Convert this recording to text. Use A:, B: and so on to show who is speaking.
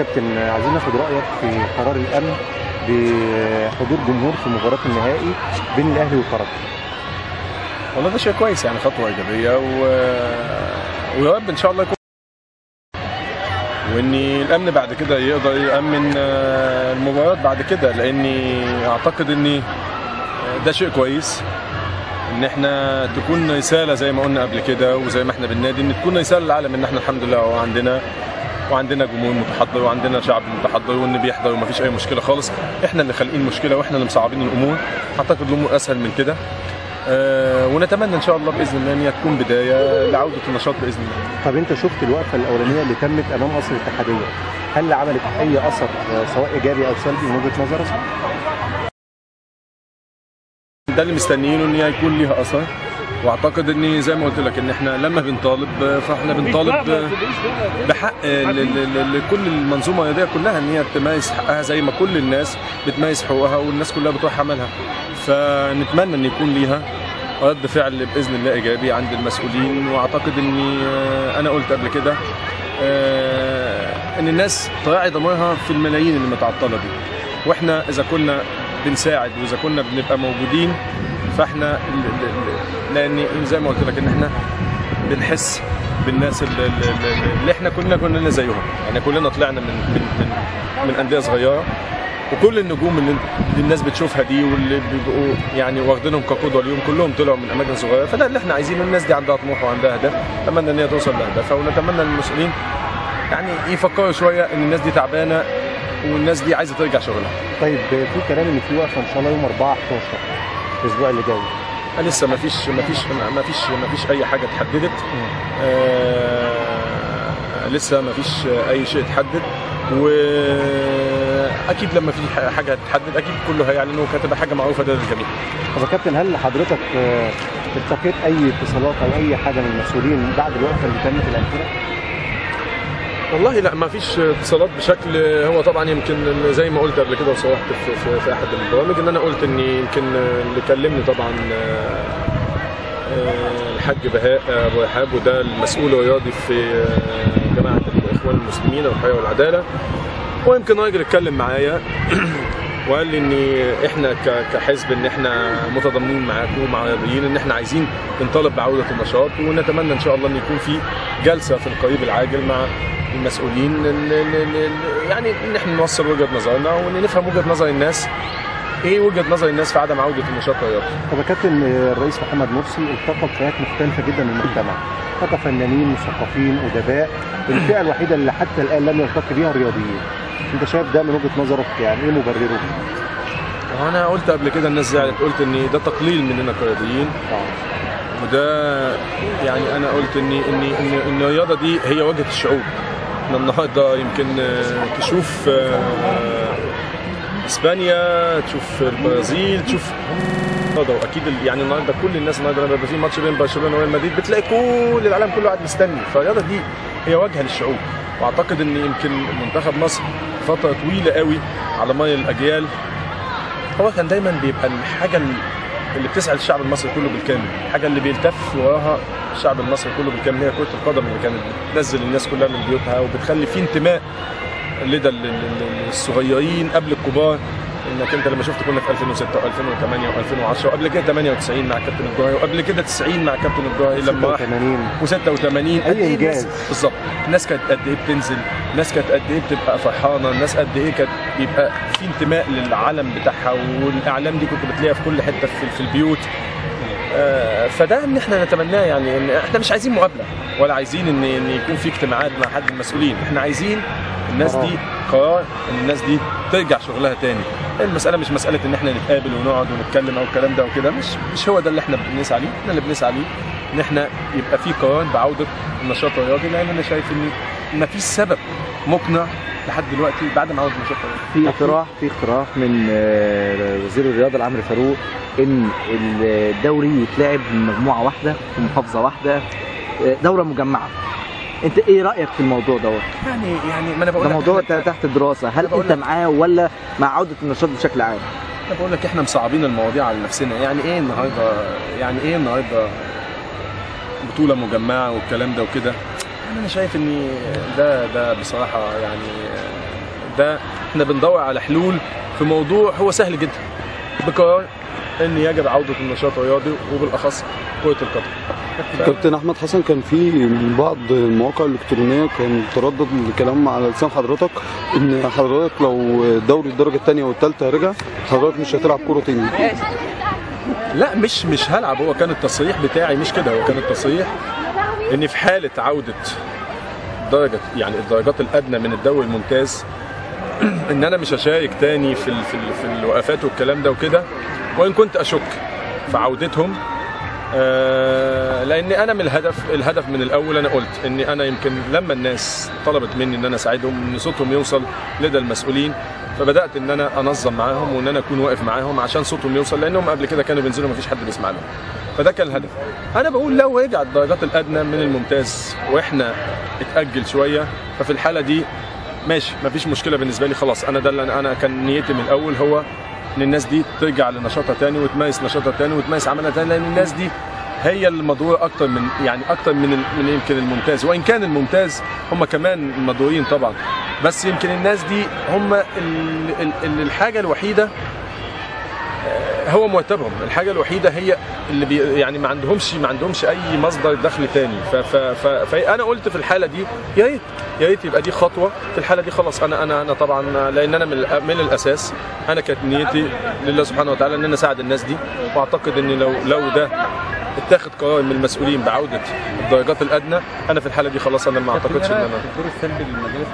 A: كابتن، عايزين ناخد رايك في قرار الامن بحضور جمهور في مباراه النهائي بين الاهلي والترجي.
B: والله ده شيء كويس، يعني خطوه ايجابيه ويا رب ان شاء الله يكون، وان الامن بعد كده يقدر يامن المباريات بعد كده، لاني اعتقد ان ده شيء كويس ان احنا تكون رساله زي ما قلنا قبل كده وزي ما احنا بالنادي، ان تكون رساله للعالم ان احنا الحمد لله وعندنا جمهور متحضر وعندنا شعب متحضر وان بيحضر ومفيش اي مشكله خالص. احنا اللي خالقين مشكله واحنا اللي مصعبين الامور. اعتقد الامور اسهل من كده، ونتمنى ان شاء الله باذن الله ان هي تكون بدايه لعوده النشاط باذن الله.
A: طب انت شفت الوقفه الاولانيه اللي تمت امام قصر الاتحاديه، هل عملت اي اثر سواء ايجابي او سلبي من وجهه نظرك؟
B: ده اللي مستنيينه ان هي يكون ليها اثر، واعتقد ان زي ما قلت لك ان احنا لما بنطالب فاحنا بنطالب بحق لكل المنظومه الرياضيه كلها ان هي تمارس حقها زي ما كل الناس بتمارس حقوقها والناس كلها بتروح عملها. فنتمنى ان يكون ليها رد فعل باذن الله ايجابي عند المسؤولين، واعتقد اني انا قلت قبل كده ان الناس تراعي ضميرها في الملايين اللي متعطله دي، واحنا اذا كنا بنساعد واذا كنا بنبقى موجودين فاحنا لان زي ما قلت لك ان احنا بنحس بالناس اللي احنا كنا زيهم، يعني كلنا طلعنا من انديه صغيره، وكل النجوم اللي الناس بتشوفها دي واللي بيبقوا يعني واخدينهم كقدوه اليوم كلهم طلعوا من اماكن صغيره. فده اللي احنا عايزينه، الناس دي عندها طموح وعندها هدف، نتمنى ان هي توصل لهدفها، ونتمنى المسؤولين يعني يفكروا شويه ان الناس دي تعبانه والناس دي عايزه ترجع شغلها.
A: طيب في كلام ان في وقفه ان شاء الله يوم 4/11 الاسبوع اللي جاي.
B: لسه ما فيش اي حاجه اتحددت، لسه ما فيش اي شيء اتحدد، واكيد لما في حاجه هتتحدد اكيد كله هيعلنوا وهتبقى حاجه معروفه ده للجميع.
A: طب يا كابتن، هل حضرتك التقيت اي اتصالات او اي حاجه من المسؤولين بعد الوقفه اللي تمت الاخيره؟
B: والله لا، ما فيش اتصالات بشكل، هو طبعا يمكن زي ما قلت قبل كده وصرحت في احد البرامج ان انا قلت ان يمكن اللي كلمني طبعا الحاج بهاء ابو رحاب، وده المسؤول الرياضي في جماعه الاخوان المسلمين والحريه والعداله، ويمكن راجل اتكلم معايا وقال لي ان احنا كحزب ان احنا متضامنين معاكم ومع الرياضيين، ان احنا عايزين نطالب بعوده النشاط، ونتمنى ان شاء الله ان يكون في جلسه في القريب العاجل مع المسؤولين يعني ان احنا نوصل وجهه نظرنا وان نفهم وجهه نظر الناس، ايه وجهه نظر الناس في عدم عوده النشاط الرياضي.
A: طب يا كابتن، الرئيس محمد مرسي التقى بفئات مختلفه جدا من المجتمع، التقى فنانين مثقفين ادباء، الفئه الوحيده اللي حتى الان لم يلتقي بها الرياضيين. انت شايف ده من وجهه نظرك يعني ايه مبرره؟
B: وانا قلت قبل كده الناس زعلت، قلت ان ده تقليل مننا كرياضيين، وده يعني انا قلت ان الرياضه دي هي واجهه الشعوب. احنا النهارده يمكن تشوف اسبانيا، تشوف البرازيل، تشوف واكيد يعني النهارده كل الناس النهارده لما يبقى في ماتش بين برشلونه وريال مدريد بتلاقي كل العالم كله قاعد مستني، فالرياضه دي هي واجهه للشعوب. واعتقد ان يمكن منتخب مصر فتره طويله قوي على مر الاجيال هو كان دايما بيبقى الحاجه اللي بتسعد الشعب المصري كله بالكامل، الحاجه اللي بيلتف وراها الشعب المصري كله بالكامل هي كره القدم، اللي كانت بتنزل الناس كلها من بيوتها وبتخلي في انتماء لدى الصغيرين قبل الكبار. انك انت لما شفت كنا في 2006 و2008 و2010 وقبل كده 98 مع كابتن الجوهري وقبل كده 90 مع كابتن الجوهري لما راح و86
A: اي انجاز
B: بالظبط. الناس كانت قد ايه بتنزل، الناس كانت قد ايه بتبقى فرحانه، الناس قد ايه كانت بيبقى في انتماء للعلم بتاعها، والاعلام دي كنت بتلاقيها في كل حته في البيوت. فده ان احنا نتمناه، يعني ان احنا مش عايزين مقابله ولا عايزين ان يكون في اجتماعات مع حد من المسؤولين، احنا عايزين الناس دي قرار ان الناس دي ترجع شغلها تاني. المساله مش مساله ان احنا نتقابل ونقعد ونتكلم او الكلام ده وكده، مش هو ده اللي احنا بنسعى ليه. احنا اللي بنسعى ليه ان احنا يبقى في قرار بعوده النشاط الرياضي، لان انا شايف ان ما فيش سبب مقنع لحد دلوقتي بعد ما عوده النشاط الرياضي.
C: في اقتراح من وزير الرياضه العمرو فاروق ان الدوري يتلعب من مجموعه واحده في محافظه واحده، دوره مجمعه. انت ايه رايك في الموضوع دوت؟
B: يعني ما انا بقول لك
C: ده موضوع تحت الدراسه، هل انت معاه ولا مع عوده النشاط بشكل عام؟
B: انا بقول لك احنا مصعبين المواضيع على نفسنا. يعني ايه النهارده بطوله مجمعه والكلام ده وكده. انا شايف ان ده بصراحه يعني ده احنا بندور على حلول في موضوع هو سهل جدا، بقرار ان يجب عوده النشاط الرياضي وبالاخص كره القدم.
D: كابتن احمد حسن، كان في من بعض المواقع الالكترونيه كان تردد الكلام على لسان حضرتك ان حضرتك لو دوري الدرجه الثانيه والثالثه رجع حضرتك مش هتلعب كوره تاني.
B: لا مش هلعب، هو كان التصريح بتاعي مش كده، هو كان التصريح ان في حاله عوده درجه يعني الدرجات الادنى من الدوري الممتاز ان انا مش هشارك تاني في الوقفات والكلام ده وكده، وان كنت اشك في عودتهم لان انا من الهدف من الاول انا قلت ان انا يمكن لما الناس طلبت مني ان انا اساعدهم ان صوتهم يوصل لدى المسؤولين، فبدات ان انا انظم معاهم وان انا اكون واقف معاهم عشان صوتهم يوصل، لانهم قبل كده كانوا بينزلوا مفيش حد بيسمع لهم، فده كان الهدف. انا بقول لو رجع الدرجات الادنى من الممتاز واحنا اتاجل شويه، ففي الحاله دي ماشي مفيش مشكله بالنسبه لي، خلاص انا ده اللي انا كان نيتي من الاول، هو ان الناس دي ترجع لنشاطها تاني وتمارس نشاطها تاني وتمارس عملها تاني، لان الناس دي هي المدعوه اكتر من يمكن الممتاز، وان كان الممتاز هم كمان مدعوين طبعا، بس يمكن الناس دي هم الحاجه الوحيده هو مرتبهم، الحاجه الوحيده هي اللي يعني ما عندهمش اي مصدر دخل تاني، فانا قلت في الحاله دي يا ريت يبقى دي خطوه في الحاله دي، خلاص انا طبعا لان انا من الاساس انا كانت نيتي لله سبحانه وتعالى ان انا اساعد الناس دي، واعتقد ان لو ده اتاخد قرار من المسؤولين بعوده الدرجات الادنى، انا في الحاله دي خلاص انا ما اعتقدش ان انا
E: الدور السلبي للمجالس